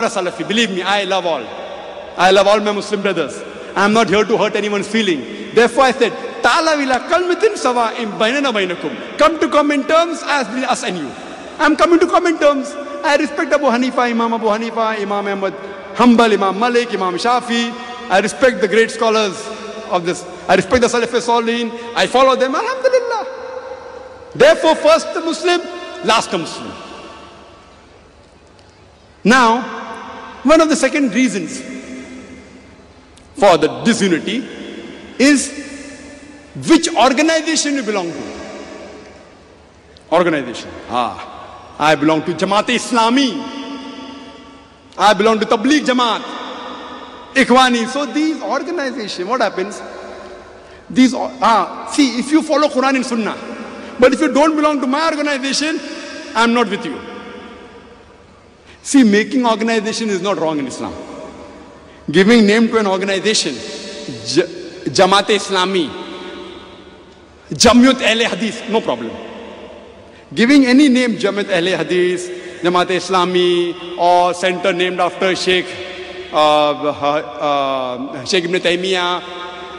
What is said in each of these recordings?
a Salafi. Believe me, I love all. I love all my Muslim brothers. I am not here to hurt anyone's feeling. Therefore I said, Ta'ala wila kalmatin sawa'im bainana bainakum. Come to common terms as between us and you. I am coming to common terms. I respect Abu Hanifa, Imam Abu Hanifa, Imam Ahmad Hanbal, Imam Malik, Imam Shafi. I respect the great scholars of this. I respect the Salaf Salihin. I follow them. Alhamdulillah. Therefore, first the Muslim, last the Muslim. Now, one of the second reasons for the disunity is which organization you belong to. Organization. I belong to Jamaat-e-Islami. I belong to Tabligh Jamaat. Ikhwani. So these organizations, what happens? These, see, if you follow Quran and Sunnah, but if you don't belong to my organization, I am not with you. See, making organization is not wrong in Islam. Giving name to an organization, Jamaat-e-Islami, Jamiyat Ahle Hadith, no problem. Giving any name, Jamaat Ahle Hadith, Jamaat-e-Islami, or center named after Sheikh Ibn Taymiyyah,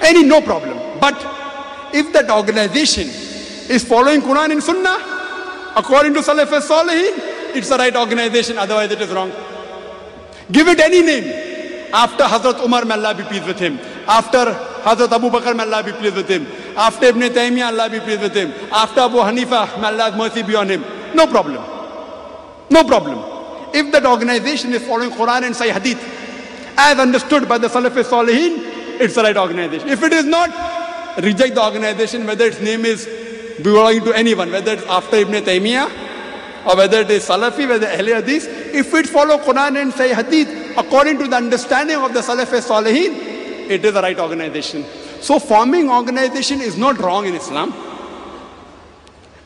any, no problem. But if that organization is following Quran and Sunnah, according to Salaf Salihin, it's the right organization, otherwise it is wrong. Give it any name. After Hazrat Umar, may Allah be pleased with him. After Hazrat Abu Bakr, may Allah be pleased with him. After Ibn Taymiyyah, Allah be pleased with him. After Abu Hanifa, may Allah's mercy be on him. No problem. No problem. If that organization is following Quran and Sahih Hadith, as understood by the Salaf Salihin, it's the right organization. If it is not, reject the organization, whether its name is belonging to anyone, whether it's after Ibn Taymiyyah, or whether it is Salafi, whether Ahle Hadith. If it follow Quran and Sahih Hadith according to the understanding of the Salaf Salihin, it is the right organization. So forming organization is not wrong in Islam.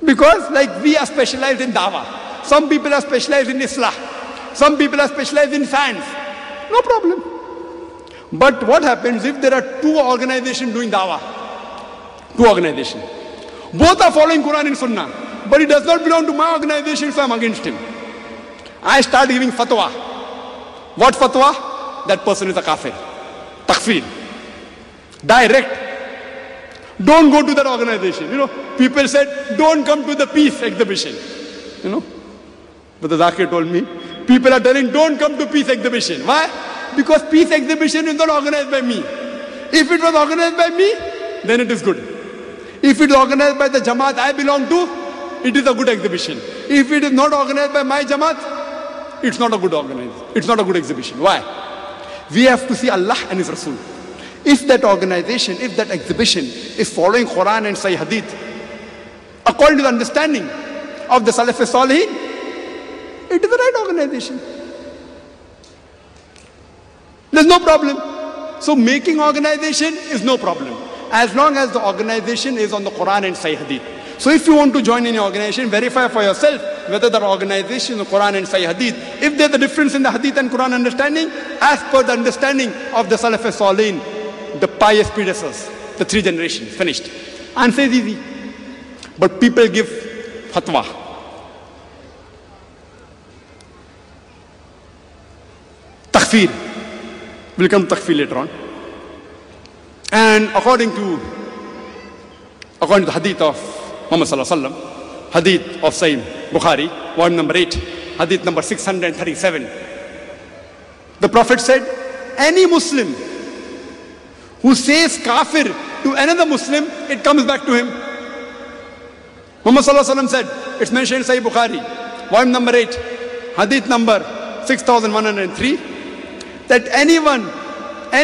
Because like we are specialized in dawah. Some people are specialized in Islah. Some people are specialized in science. No problem. But what happens if there are two organizations doing dawah? Two organizations. Both are following Quran and Sunnah. But he does not belong to my organization, so I am against him. I start giving fatwa. What fatwa? That person is a kafir. Takfir. Direct. Don't go to that organization. You know, people said, don't come to the peace exhibition. You know, but the Zakir told me, people are telling, don't come to peace exhibition. Why? Because peace exhibition is not organized by me. If it was organized by me, then it is good. If it is organized by the Jamaat I belong to, it is a good exhibition. If it is not organized by my Jamaat, it's not a good organization. It's not a good exhibition. Why? We have to see Allah and His Rasul. If that organization, if that exhibition is following Quran and Sahih Hadith, according to the understanding of the Salaf Salihin, it is the right organization. There's no problem. So making organization is no problem, as long as the organization is on the Quran and Sahih Hadith. So if you want to join any organization, verify for yourself whether the organization is Quran and Sahih Hadith. If there's a difference in the Hadith and Quran understanding, as per the understanding of the Salaf Salihin, the pious predecessors, the three generations, finished. Answer is easy. But people give fatwa. Takfir. We'll come to takfir later on. And according to the hadith of Muhammad Sallallahu Alaihi Wasallam, hadith of Sahih Bukhari, volume number 8, hadith number 637. The Prophet said, any Muslim who says kafir to another Muslim, it comes back to him. Muhammad Sallallahu Alaihi Wasallam said, it's mentioned in Sahih Bukhari, volume number 8, hadith number 6103, that any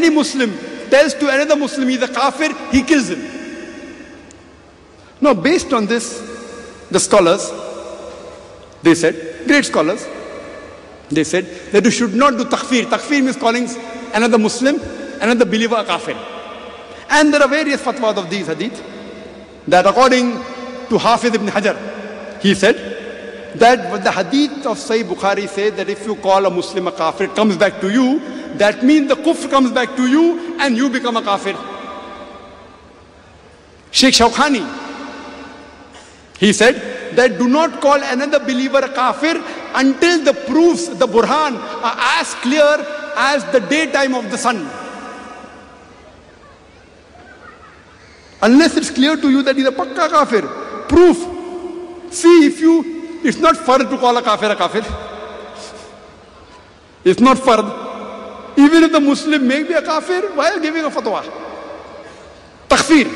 Muslim tells to another Muslim he's a kafir, he kills him. Now, based on this, the scholars, they said, great scholars, they said that you should not do takfir. Takfir means calling another Muslim, another believer a kafir. And there are various fatwas of these hadith, that according to Hafiz ibn Hajar, he said that the hadith of Sahih Bukhari says that if you call a Muslim a kafir, it comes back to you. That means the kufr comes back to you and you become a kafir. Sheikh Shawkhani, he said that do not call another believer a kafir until the proofs, the burhan, are as clear as the daytime of the sun. Unless it's clear to you that he's a pakka kafir. Proof. See, it's not fard to call a kafir. It's not fard. Even if the Muslim may be a kafir while giving a fatwa. Takfir.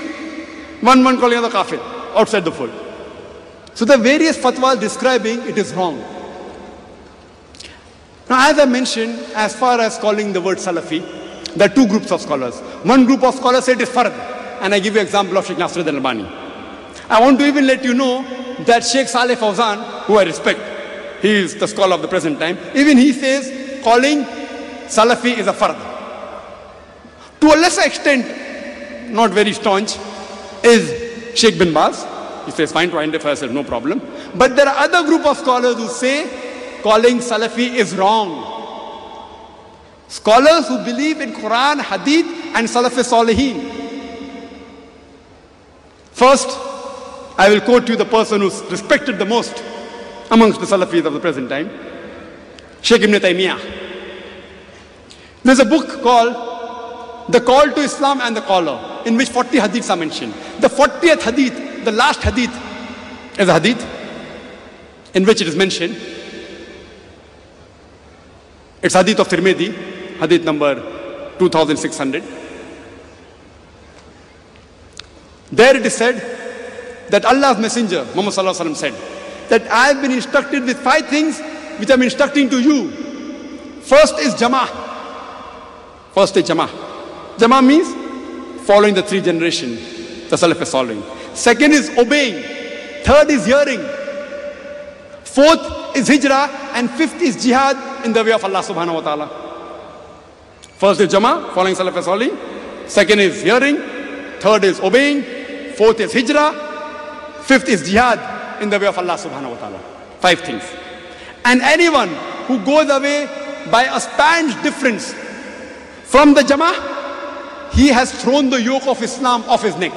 One calling the kafir outside the fold. So the various fatwas describing it is wrong. Now, as I mentioned, as far as calling the word Salafi, there are two groups of scholars. One group of scholars said it is fard. And I give you an example of Sheikh Nasruddin Albani. I want to even let you know that Sheikh Saleh Fawzan, who I respect, he is the scholar of the present time, even he says calling Salafi is a fard. To a lesser extent, not very staunch, is Sheikh bin Baz. He says fine to identify yourself, no problem. But there are other group of scholars who say calling Salafi is wrong. Scholars who believe in Quran, Hadith and Salaf Salihin. First, I will quote you the person who's respected the most amongst the Salafis of the present time, Sheikh Ibn Taymiyyah. There's a book called The Call to Islam and the Caller, in which 40 hadiths are mentioned. The 40th hadith, the last hadith, is a hadith in which it is mentioned. It's hadith of Tirmidhi, hadith number 2600. There it is said that Allah's Messenger, Muhammad Sallallahu Alaihi Wasallam, said that I have been instructed with 5 things which I am instructing to you. First is Jama'ah. Jama'ah means following the 3 generations, the Salaf is following. Second is obeying. Third is hearing. Fourth is hijrah. And fifth is jihad in the way of Allah subhanahu wa ta'ala. First is Jama'ah, following Salaf is following. Second is hearing. Third is obeying. Fourth is hijrah. Fifth is jihad in the way of Allah subhanahu wa ta'ala. 5 things. And anyone who goes away by a span's difference from the Jama'ah, he has thrown the yoke of Islam off his neck.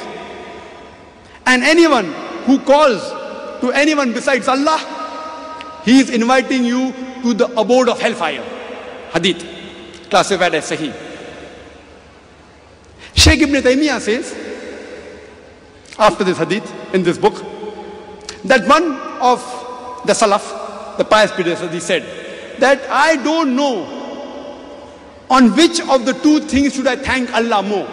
And anyone who calls to anyone besides Allah, he is inviting you to the abode of hellfire. Hadith, classified as Sahih. Sheikh Ibn Taymiyyah says, after this hadith, in this book, that one of the Salaf, the pious predecessors, he said, that I don't know on which of the 2 things should I thank Allah more,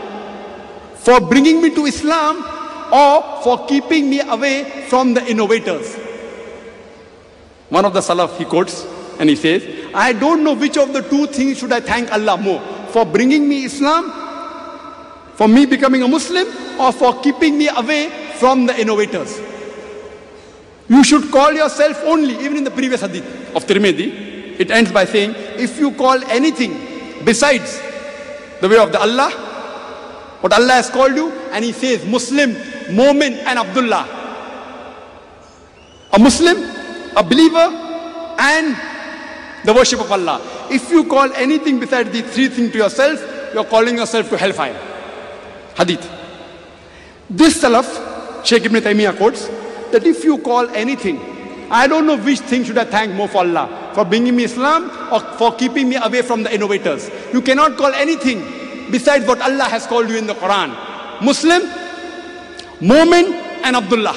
for bringing me to Islam or for keeping me away from the innovators. One of the Salaf, he quotes and he says, I don't know which of the 2 things should I thank Allah more, for bringing me Islam, for me becoming a Muslim, or for keeping me away from the innovators. You should call yourself only, even in the previous hadith of Tirmidhi, it ends by saying, if you call anything besides the way of the Allah, what Allah has called you, and he says Muslim, Mu'min and Abdullah. A Muslim, a believer and the worship of Allah. If you call anything besides these 3 things to yourself, you are calling yourself to hellfire. Hadith. This Salaf, Sheikh Ibn Taymiyyah quotes, that if you call anything, I don't know which thing should I thank more for Allah, for bringing me Islam or for keeping me away from the innovators. You cannot call anything besides what Allah has called you in the Quran. Muslim, Mu'min and Abdullah.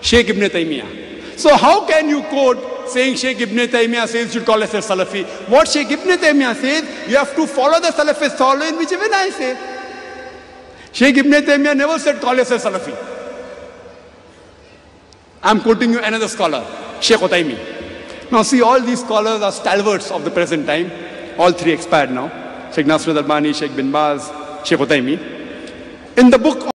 Sheikh Ibn Taymiyyah. So how can you quote saying Sheikh Ibn Taymiyyah says you should call yourself Salafi? What Sheikh Ibn Taymiyyah says, you have to follow the Salafist following, which even I say. Sheikh Ibn Taymiyyah never said call yourself Salafi. I'm quoting you another scholar, Sheikh Utaymi. Now see, all these scholars are stalwarts of the present time. All 3 expired now. Sheikh Nasruddin Albani, Sheikh bin Baz, Sheikh Utaymi. In the book